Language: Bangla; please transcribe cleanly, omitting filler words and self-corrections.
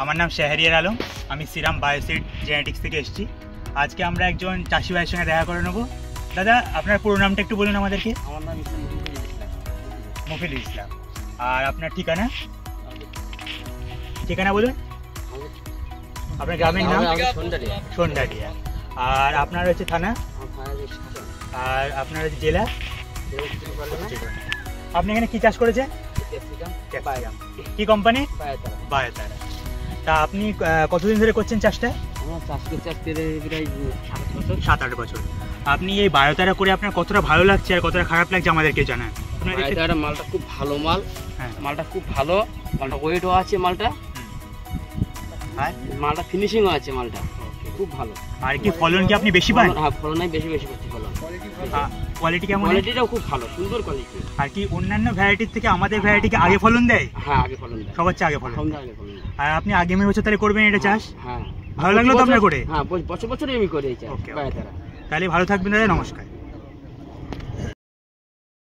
আমার নাম শাহরিয়ার আলম, আমি শ্রীরাম বায়োসিড জেনেটিক্স থেকে এসেছি। আজকে আমরা একজন চাষি ভাইয়ের সঙ্গে দেখা করে নেবো। দাদা, আপনার পুরো নামটা একটু বলুন আমাদেরকে। আমার নাম মফিদুল ইসলাম। আর আপনার ঠিকানা ঠিকানা বলুন। আপনার গ্রামের নাম? সন্ডারিয়া। আর আপনার হচ্ছে থানা? আর আপনার হচ্ছে জেলা? আপনি এখানে কি চাষ করেছেন? কি কোম্পানি? বায়োতারা। তা আপনি কতদিন ধরে করছেন চাষটা? 7-8 বছর। আপনি এই বায়োতারা করে আপনার কতটা ভালো লাগছে আর কতটা খারাপ লাগছে আমাদেরকে জানান। বায়োতারা মালটা খুব ভালো মাল। হ্যাঁ, মালটা খুব ভালো, মালটা ওয়েটও আছে, মালটা মালটা ফিনিশিংও আছে, মালটা খুব ভালো। আর কি ফলন কি আপনি বেশি পান? হ্যাঁ, ফলনই বেশি পাচ্ছি। ফলন কোয়ালিটি কেমন? কোয়ালিটিটাও খুব ভালো, সুন্দর কোয়ালিটি। আর কি অন্যান্য ভ্যারাইটির থেকে আমাদের ভ্যারাইটিকে আগে ফলন দেয়? হ্যাঁ, আগে ফলন দেয়, সবার চেয়ে আগে ফলন। আর আপনি আগামী বছর তাহলে করবেন এটা চাষ? হ্যাঁ, ভালো লাগলো তো আপনার করে? হ্যাঁ, বছর বছরই আমি করি এই চাষ বায়োতারা। তাহলে ভালো থাকবেন দাদা, নমস্কার।